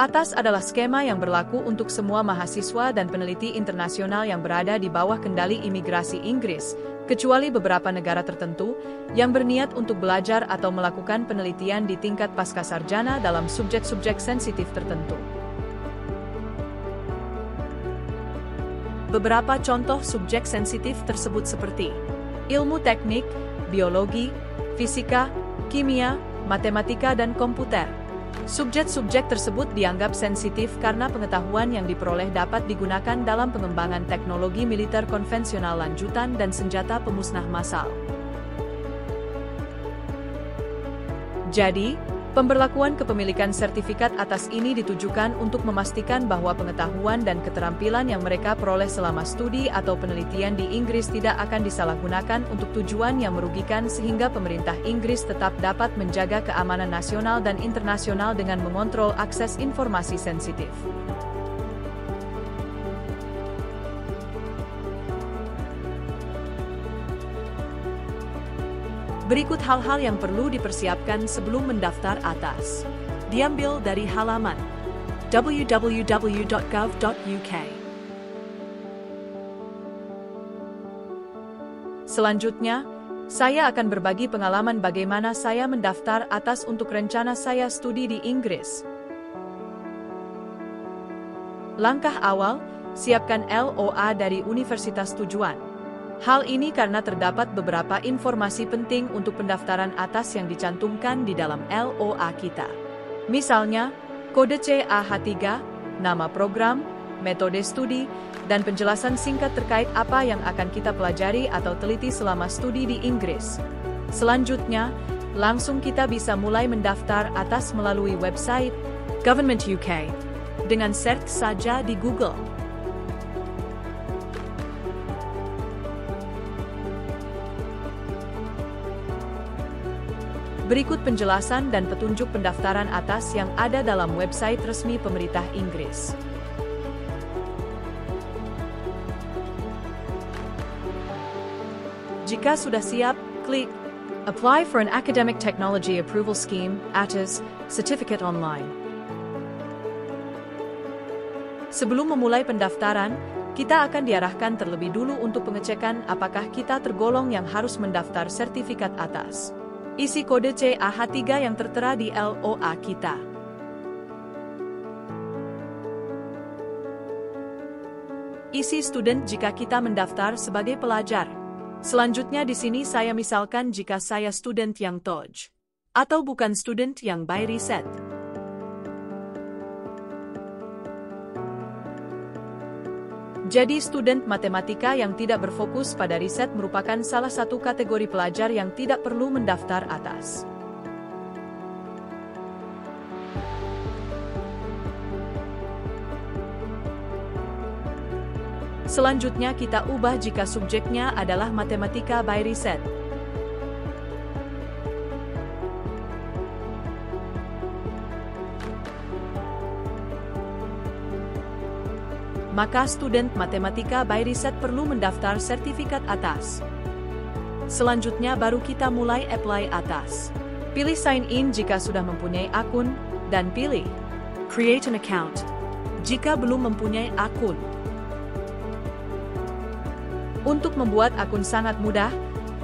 Atas adalah skema yang berlaku untuk semua mahasiswa dan peneliti internasional yang berada di bawah kendali imigrasi Inggris, kecuali beberapa negara tertentu yang berniat untuk belajar atau melakukan penelitian di tingkat pascasarjana dalam subjek-subjek sensitif tertentu. Beberapa contoh subjek sensitif tersebut seperti ilmu teknik, biologi, fisika, kimia, matematika, dan komputer. Subjek-subjek tersebut dianggap sensitif karena pengetahuan yang diperoleh dapat digunakan dalam pengembangan teknologi militer konvensional lanjutan dan senjata pemusnah massal. Jadi, pemberlakuan kepemilikan sertifikat atas ini ditujukan untuk memastikan bahwa pengetahuan dan keterampilan yang mereka peroleh selama studi atau penelitian di Inggris tidak akan disalahgunakan untuk tujuan yang merugikan sehingga pemerintah Inggris tetap dapat menjaga keamanan nasional dan internasional dengan mengontrol akses informasi sensitif. Berikut hal-hal yang perlu dipersiapkan sebelum mendaftar atas. Diambil dari halaman www.gov.uk. Selanjutnya, saya akan berbagi pengalaman bagaimana saya mendaftar atas untuk rencana saya studi di Inggris. Langkah awal, siapkan LOA dari universitas tujuan. Hal ini karena terdapat beberapa informasi penting untuk pendaftaran atas yang dicantumkan di dalam LOA kita. Misalnya, kode CAH3, nama program, metode studi, dan penjelasan singkat terkait apa yang akan kita pelajari atau teliti selama studi di Inggris. Selanjutnya, langsung kita bisa mulai mendaftar atas melalui website Government UK dengan search saja di Google. Berikut penjelasan dan petunjuk pendaftaran atas yang ada dalam website resmi pemerintah Inggris. Jika sudah siap, klik Apply for an Academic Technology Approval Scheme, ATAS, Certificate Online. Sebelum memulai pendaftaran, kita akan diarahkan terlebih dulu untuk pengecekan apakah kita tergolong yang harus mendaftar sertifikat atas. Isi kode CAH3 yang tertera di LOA kita. Isi student jika kita mendaftar sebagai pelajar. Selanjutnya di sini saya misalkan jika saya student yang TOJ. Atau bukan student yang by riset. Jadi student matematika yang tidak berfokus pada riset merupakan salah satu kategori pelajar yang tidak perlu mendaftar atas. Selanjutnya kita ubah jika subjeknya adalah matematika by riset. Maka student matematika by riset perlu mendaftar sertifikat atas. Selanjutnya baru kita mulai apply atas. Pilih sign in jika sudah mempunyai akun, dan pilih create an account jika belum mempunyai akun. Untuk membuat akun sangat mudah,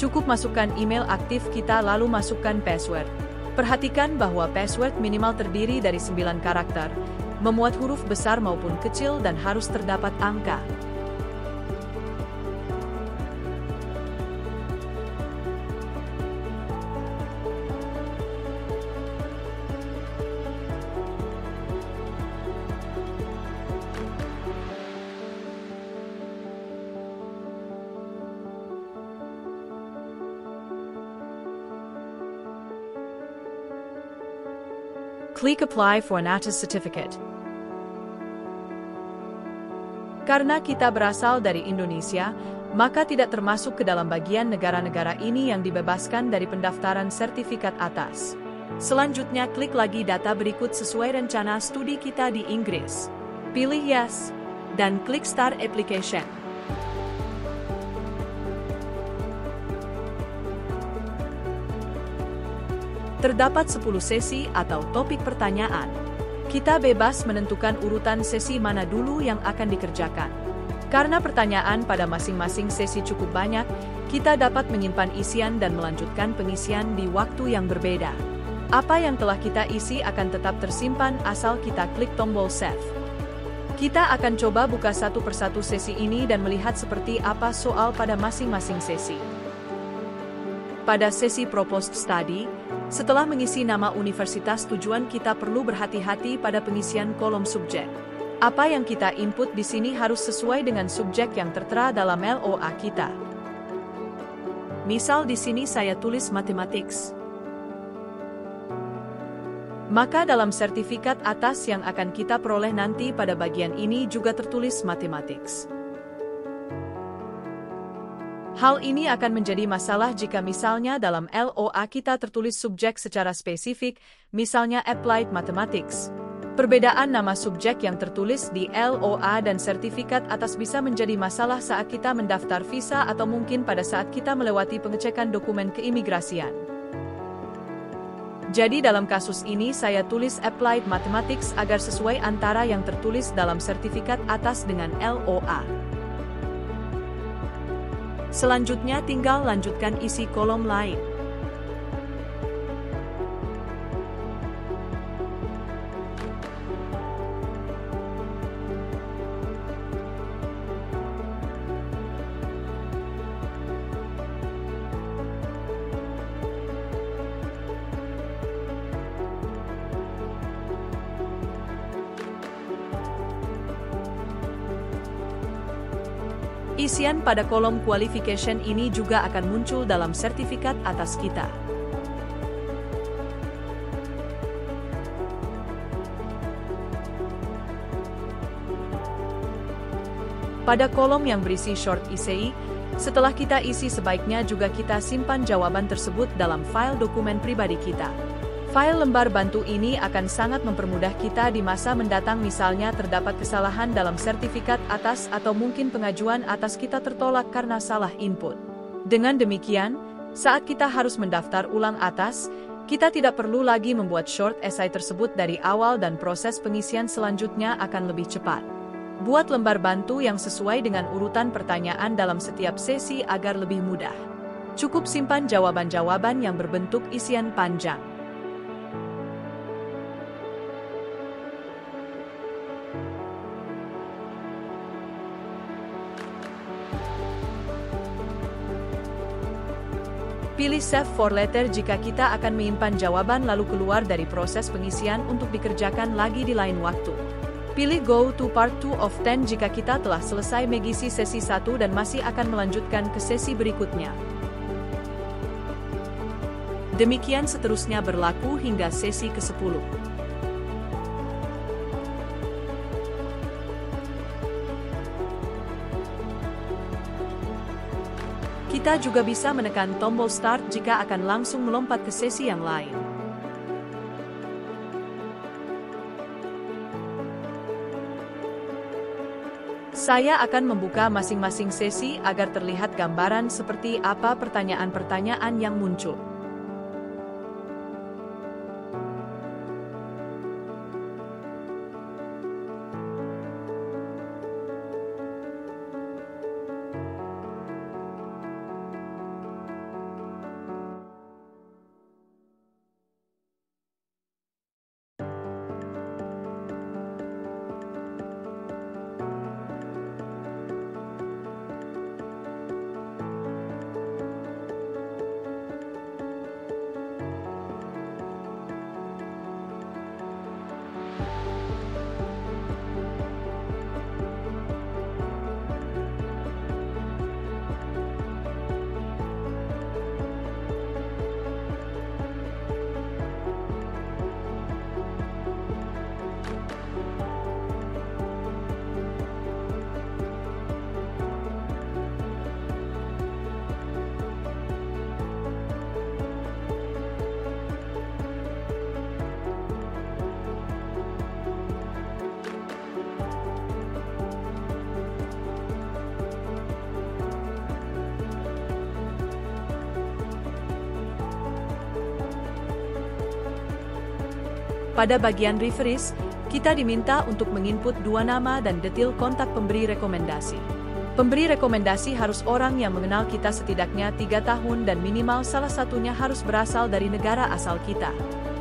cukup masukkan email aktif kita lalu masukkan password. Perhatikan bahwa password minimal terdiri dari 9 karakter, memuat huruf besar maupun kecil dan harus terdapat angka. Klik Apply for an ATAS Certificate. Karena kita berasal dari Indonesia, maka tidak termasuk ke dalam bagian negara-negara ini yang dibebaskan dari pendaftaran sertifikat atas. Selanjutnya klik lagi data berikut sesuai rencana studi kita di Inggris. Pilih Yes, dan klik Start Application. Terdapat 10 sesi atau topik pertanyaan. Kita bebas menentukan urutan sesi mana dulu yang akan dikerjakan. Karena pertanyaan pada masing-masing sesi cukup banyak, kita dapat menyimpan isian dan melanjutkan pengisian di waktu yang berbeda. Apa yang telah kita isi akan tetap tersimpan asal kita klik tombol Save. Kita akan coba buka satu persatu sesi ini dan melihat seperti apa soal pada masing-masing sesi. Pada sesi Proposed Study, setelah mengisi nama universitas tujuan kita perlu berhati-hati pada pengisian kolom subjek. Apa yang kita input di sini harus sesuai dengan subjek yang tertera dalam LOA kita. Misal di sini saya tulis Mathematics. Maka dalam sertifikat atas yang akan kita peroleh nanti pada bagian ini juga tertulis Mathematics. Hal ini akan menjadi masalah jika misalnya dalam LOA kita tertulis subjek secara spesifik, misalnya Applied Mathematics. Perbedaan nama subjek yang tertulis di LOA dan sertifikat atas bisa menjadi masalah saat kita mendaftar visa atau mungkin pada saat kita melewati pengecekan dokumen keimigrasian. Jadi dalam kasus ini saya tulis Applied Mathematics agar sesuai antara yang tertulis dalam sertifikat atas dengan LOA. Selanjutnya tinggal lanjutkan isi kolom lain. Isian pada kolom qualification ini juga akan muncul dalam sertifikat atas kita. Pada kolom yang berisi short essay, setelah kita isi sebaiknya juga kita simpan jawaban tersebut dalam file dokumen pribadi kita. File lembar bantu ini akan sangat mempermudah kita di masa mendatang misalnya terdapat kesalahan dalam sertifikat atas atau mungkin pengajuan atas kita tertolak karena salah input. Dengan demikian, saat kita harus mendaftar ulang atas, kita tidak perlu lagi membuat short essay tersebut dari awal dan proses pengisian selanjutnya akan lebih cepat. Buat lembar bantu yang sesuai dengan urutan pertanyaan dalam setiap sesi agar lebih mudah. Cukup simpan jawaban-jawaban yang berbentuk isian panjang. Pilih Save for Later jika kita akan menyimpan jawaban lalu keluar dari proses pengisian untuk dikerjakan lagi di lain waktu. Pilih Go to Part 2 of 10 jika kita telah selesai mengisi sesi 1 dan masih akan melanjutkan ke sesi berikutnya. Demikian seterusnya berlaku hingga sesi ke-10. Kita juga bisa menekan tombol Start jika akan langsung melompat ke sesi yang lain. Saya akan membuka masing-masing sesi agar terlihat gambaran seperti apa pertanyaan-pertanyaan yang muncul. Pada bagian referees, Kita diminta untuk menginput 2 nama dan detail kontak pemberi rekomendasi. Pemberi rekomendasi harus orang yang mengenal kita setidaknya 3 tahun dan minimal salah satunya harus berasal dari negara asal kita.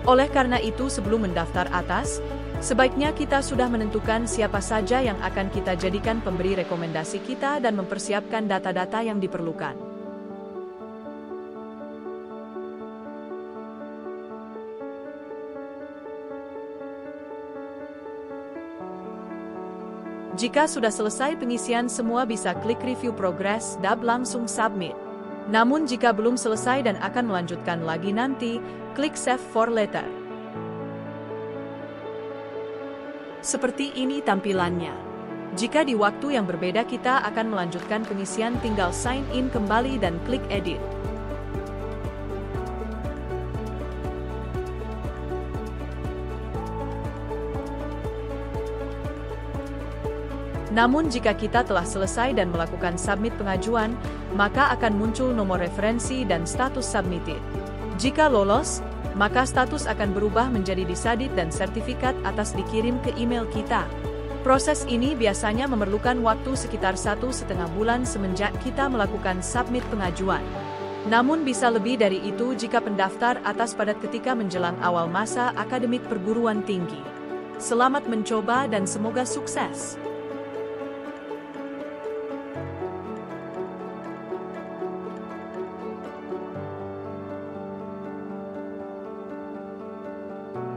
Oleh karena itu, sebelum mendaftar atas, sebaiknya kita sudah menentukan siapa saja yang akan kita jadikan pemberi rekomendasi kita dan mempersiapkan data-data yang diperlukan. Jika sudah selesai pengisian semua, bisa klik review progress dan langsung submit. Namun jika belum selesai dan akan melanjutkan lagi nanti, klik save for later. Seperti ini tampilannya. Jika di waktu yang berbeda kita akan melanjutkan pengisian, tinggal sign in kembali dan klik edit. Namun jika kita telah selesai dan melakukan submit pengajuan, maka akan muncul nomor referensi dan status submitted. Jika lolos, maka status akan berubah menjadi decided dan sertifikat atas dikirim ke email kita. Proses ini biasanya memerlukan waktu sekitar 1,5 bulan semenjak kita melakukan submit pengajuan. Namun bisa lebih dari itu jika pendaftar atas padat ketika menjelang awal masa akademik perguruan tinggi. Selamat mencoba dan semoga sukses!